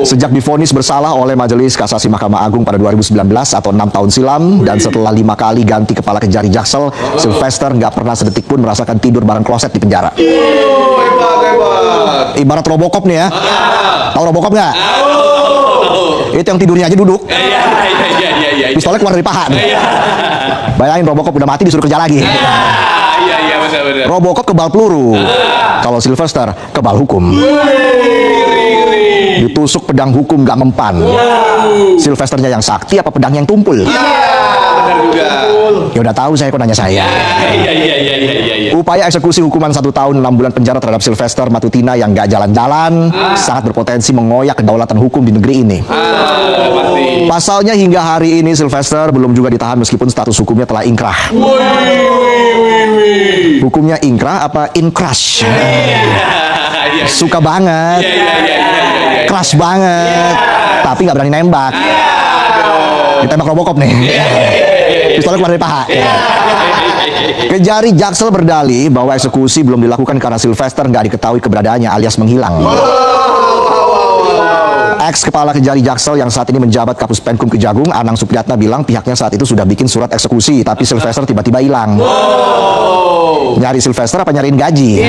Sejak divonis bersalah oleh Majelis Kasasi Mahkamah Agung pada 2019 atau 6 tahun silam, dan setelah 5 kali ganti kepala Kejari Jaksel, Sylvester nggak pernah sedetik pun merasakan tidur bareng kloset di penjara. Ibarat Robocop nih ya. Tahu Robocop nggak? Itu yang tidurnya aja duduk. Pistolnya keluar dari paha. Bayangin Robocop udah mati disuruh kerja lagi. Robocop kebal peluru. Kalau Sylvester kebal hukum. Ditusuk pedang hukum gak mempan. Sylvesternya yang sakti apa pedang yang tumpul? Benar juga. Ya udah tahu saya, kok nanya saya. Upaya eksekusi hukuman 1 tahun 6 bulan penjara terhadap Sylvester Matutina yang gak jalan-jalan sangat berpotensi mengoyak kedaulatan hukum di negeri ini. Pasalnya hingga hari ini Sylvester belum juga ditahan meskipun status hukumnya telah ingkrah. Hukumnya ingkrah apa inkrash? Suka banget, keras banget, tapi nggak berani nembak. Ditembak Robocop nih. Pistolnya keluar dari paha. Kejari Jaksel berdalih bahwa eksekusi belum dilakukan karena Sylvester nggak diketahui keberadaannya alias menghilang. Ex Kepala Kejari Jaksel yang saat ini menjabat Kapus Penkum Kejagung, Anang Supriyatna, bilang pihaknya saat itu sudah bikin surat eksekusi, tapi Sylvester tiba-tiba hilang. Nyari Sylvester apa nyariin gaji?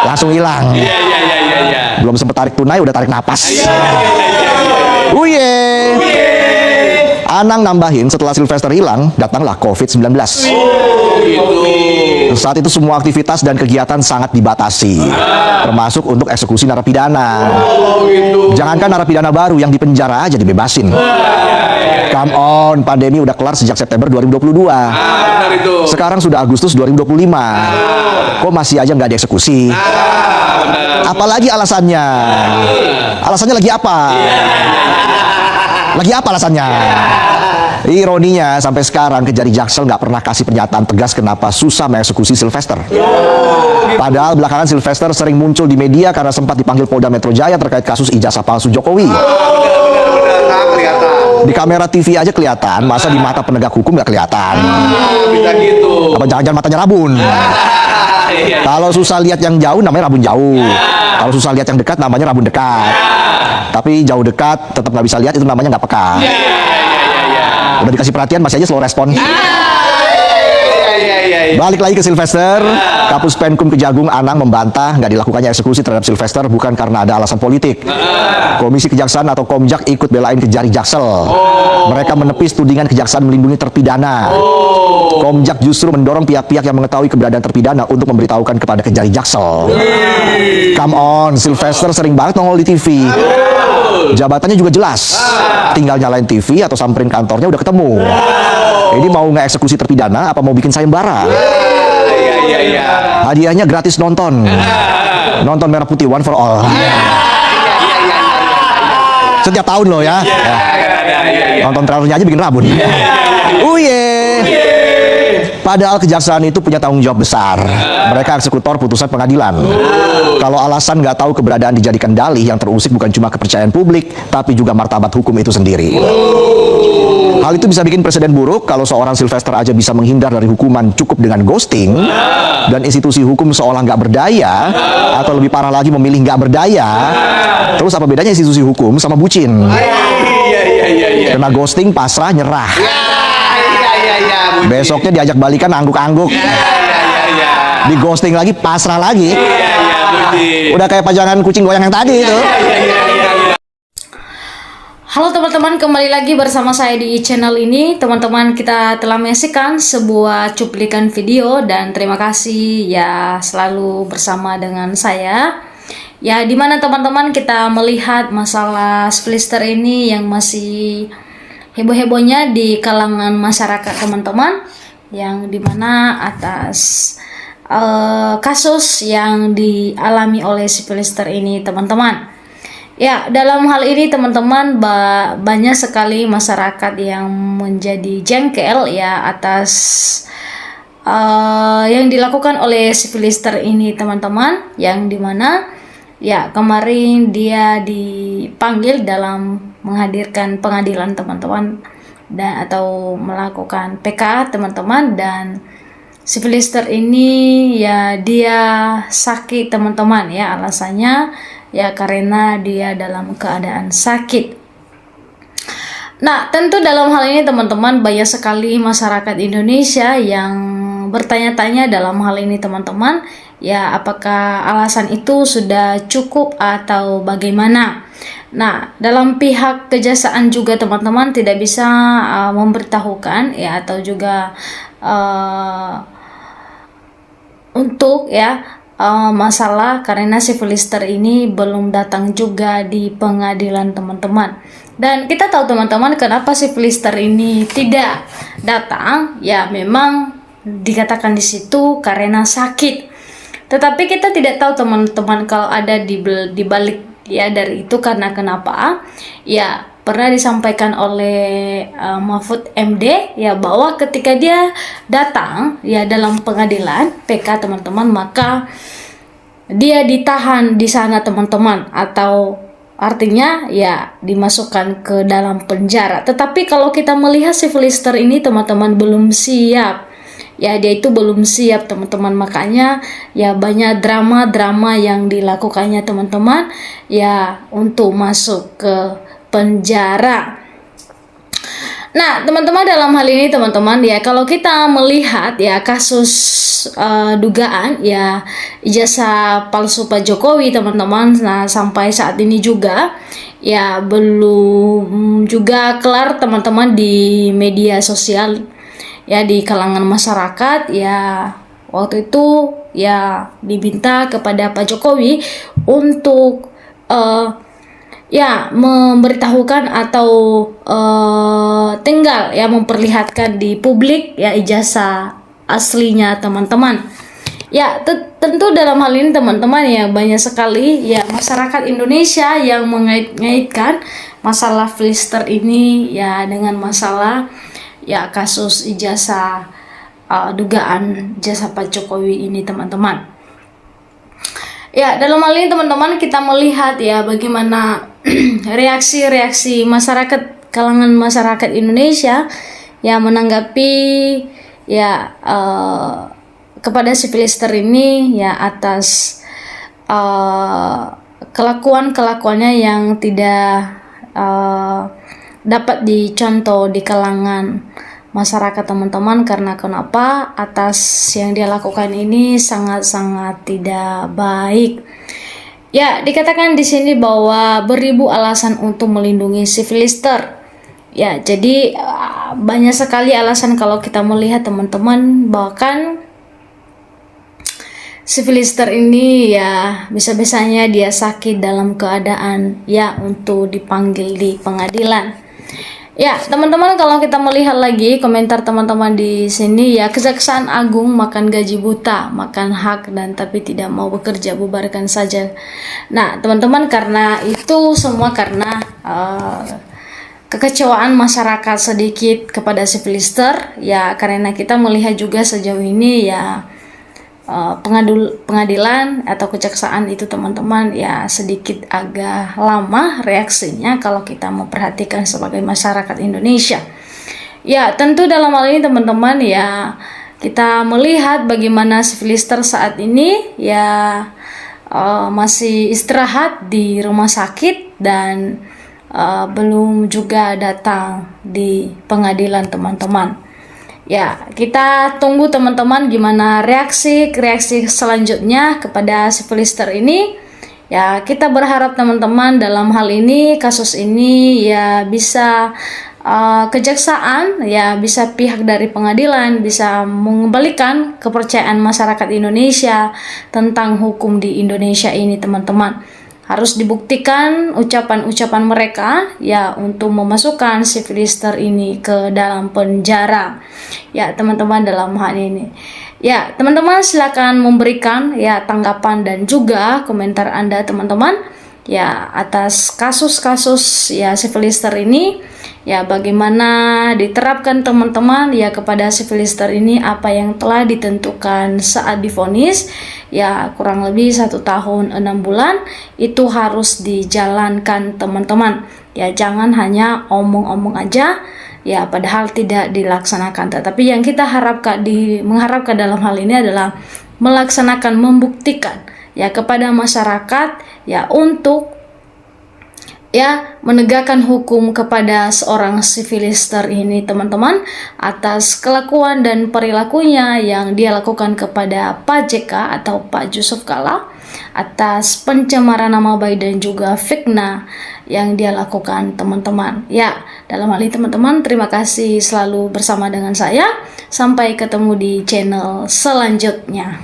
Langsung hilang. Belum sempet tarik tunai udah tarik napas. Anang nambahin, setelah Sylvester hilang datanglah COVID-19. Saat itu semua aktivitas dan kegiatan sangat dibatasi, termasuk untuk eksekusi narapidana. Jangankan narapidana baru, yang di penjara aja dibebasin. Come on, pandemi udah kelar sejak September 2022. Sekarang sudah Agustus 2025. Kok masih aja nggak dieksekusi? Apalagi alasannya? Alasannya lagi apa? Lagi apa alasannya? Ironinya, sampai sekarang Kejari Jaksel nggak pernah kasih pernyataan tegas kenapa susah mengeksekusi Sylvester. Padahal belakangan Sylvester sering muncul di media karena sempat dipanggil Polda Metro Jaya terkait kasus ijazah palsu Jokowi. Di kamera TV aja kelihatan, masa di mata penegak hukum nggak kelihatan? Bisa gitu. Apa jangan-jangan matanya rabun? Kalau susah lihat yang jauh namanya rabun jauh. Kalau susah lihat yang dekat namanya rabun dekat. Tapi jauh dekat tetap nggak bisa lihat, itu namanya nggak peka. Udah dikasih perhatian masih aja slow respon. Balik lagi ke Sylvester. Kapus Penkum Kejagung Anang membantah nggak dilakukannya eksekusi terhadap Sylvester bukan karena ada alasan politik. Komisi Kejaksaan atau Komjak ikut belain Kejari Jaksel. Mereka menepis tudingan Kejaksaan melindungi terpidana. Komjak justru mendorong pihak-pihak yang mengetahui keberadaan terpidana untuk memberitahukan kepada Kejari Jaksel. Come on, Sylvester sering banget nongol di TV. Jabatannya juga jelas. Tinggal nyalain TV atau samperin kantornya udah ketemu. Ini mau nge-eksekusi terpidana apa mau bikin sayembara? Hadiahnya gratis nonton. Nonton Merah Putih One for All. Setiap tahun loh ya. Nonton trailernya aja bikin rabun. Padahal kejaksaan itu punya tanggung jawab besar. Mereka eksekutor putusan pengadilan. Kalau alasan nggak tahu keberadaan dijadikan dalih, yang terusik bukan cuma kepercayaan publik, tapi juga martabat hukum itu sendiri. Hal itu bisa bikin presiden buruk kalau seorang Sylvester aja bisa menghindar dari hukuman cukup dengan ghosting, dan institusi hukum seolah nggak berdaya, atau lebih parah lagi memilih nggak berdaya. Terus apa bedanya institusi hukum sama bucin? Kena ghosting, pasrah, nyerah. Besoknya diajak balikan angguk-angguk. Di ghosting lagi, pasrah lagi. Udah kayak pajangan kucing goyang yang tadi itu. Halo teman-teman, kembali lagi bersama saya di channel ini. Teman-teman, kita telah menyaksikan sebuah cuplikan video dan terima kasih ya selalu bersama dengan saya. Ya, dimana teman-teman kita melihat masalah Sylvester ini yang masih heboh-hebohnya di kalangan masyarakat teman-teman, yang dimana atas kasus yang dialami oleh Sylvester ini teman-teman. Ya, dalam hal ini teman-teman banyak sekali masyarakat yang menjadi jengkel ya atas yang dilakukan oleh Sylvester ini teman-teman, yang dimana ya kemarin dia dipanggil dalam menghadirkan pengadilan teman-teman, dan atau melakukan PK teman-teman, dan Sylvester ini ya dia sakit teman-teman ya, alasannya ya karena dia dalam keadaan sakit. Nah, tentu dalam hal ini teman-teman, banyak sekali masyarakat Indonesia yang bertanya-tanya dalam hal ini teman-teman, ya apakah alasan itu sudah cukup atau bagaimana. Nah, dalam pihak kejaksaan juga teman-teman tidak bisa memberitahukan ya atau juga untuk ya masalah karena si Filister ini belum datang juga di pengadilan teman-teman. Dan kita tahu teman-teman kenapa si Filister ini tidak datang, ya memang dikatakan di situ karena sakit. Tetapi kita tidak tahu teman-teman kalau ada di balik ya dari itu karena kenapa? Ya pernah disampaikan oleh Mahfud MD ya bahwa ketika dia datang ya dalam pengadilan PK teman-teman, maka dia ditahan di sana teman-teman, atau artinya ya dimasukkan ke dalam penjara. Tetapi kalau kita melihat si Filister ini teman-teman belum siap. Ya dia itu belum siap teman-teman, makanya ya banyak drama-drama yang dilakukannya teman-teman ya untuk masuk ke penjara. Nah teman-teman, dalam hal ini teman-teman ya kalau kita melihat ya kasus dugaan ya ijazah palsu Pak Jokowi teman-teman, nah sampai saat ini juga ya belum juga kelar teman-teman di media sosial ya, di kalangan masyarakat ya. Waktu itu ya diminta kepada Pak Jokowi untuk ya memberitahukan atau tinggal ya memperlihatkan di publik ya ijazah aslinya teman-teman. Ya tentu dalam hal ini teman-teman ya banyak sekali ya masyarakat Indonesia yang mengait-ngaitkan masalah Filister ini ya dengan masalah ya kasus ijazah dugaan ijazah Pak Jokowi ini teman-teman. Ya dalam hal ini teman-teman kita melihat ya bagaimana reaksi-reaksi masyarakat, kalangan masyarakat Indonesia ya menanggapi ya kepada si Filister ini ya atas kelakuannya yang tidak dapat dicontoh di kalangan masyarakat teman-teman. Karena kenapa? Atas yang dia lakukan ini sangat-sangat tidak baik. Ya, dikatakan di sini bahwa beribu alasan untuk melindungi si Filister. Ya, jadi banyak sekali alasan kalau kita melihat teman-teman, bahkan si Filister ini ya bisa-bisanya dia sakit dalam keadaan ya untuk dipanggil di pengadilan. Ya, teman-teman kalau kita melihat lagi komentar teman-teman di sini ya, Kejaksaan Agung makan gaji buta, makan hak dan tapi tidak mau bekerja, bubarkan saja. Nah, teman-teman karena itu semua karena kekecewaan masyarakat sedikit kepada si Filister ya, karena kita melihat juga sejauh ini ya pengadilan atau kejaksaan itu teman-teman ya sedikit agak lama reaksinya kalau kita memperhatikan sebagai masyarakat Indonesia. Ya tentu dalam hal ini teman-teman ya kita melihat bagaimana si Filister saat ini ya masih istirahat di rumah sakit dan belum juga datang di pengadilan teman-teman. Ya, kita tunggu teman-teman gimana reaksi selanjutnya kepada si Filister ini. Ya, kita berharap teman-teman dalam hal ini, kasus ini ya bisa kejaksaan, ya bisa pihak dari pengadilan bisa mengembalikan kepercayaan masyarakat Indonesia tentang hukum di Indonesia ini teman-teman. Harus dibuktikan ucapan-ucapan mereka ya untuk memasukkan si Filister ini ke dalam penjara. Ya teman-teman dalam hal ini. Ya teman-teman silakan memberikan ya tanggapan dan juga komentar Anda teman-teman ya atas kasus-kasus ya si Filister ini. Ya bagaimana diterapkan teman-teman ya kepada si Filister ini apa yang telah ditentukan saat divonis ya kurang lebih 1 tahun 6 bulan itu harus dijalankan teman-teman. Ya jangan hanya omong-omong aja ya padahal tidak dilaksanakan. Tetapi yang kita mengharapkan dalam hal ini adalah melaksanakan, membuktikan ya kepada masyarakat ya untuk ya menegakkan hukum kepada seorang civilister ini teman-teman atas kelakuan dan perilakunya yang dia lakukan kepada Pak JK atau Pak Yusuf Kalla, atas pencemaran nama baik dan juga fitnah yang dia lakukan teman-teman. Ya, dalam hal ini teman-teman terima kasih selalu bersama dengan saya. Sampai ketemu di channel selanjutnya.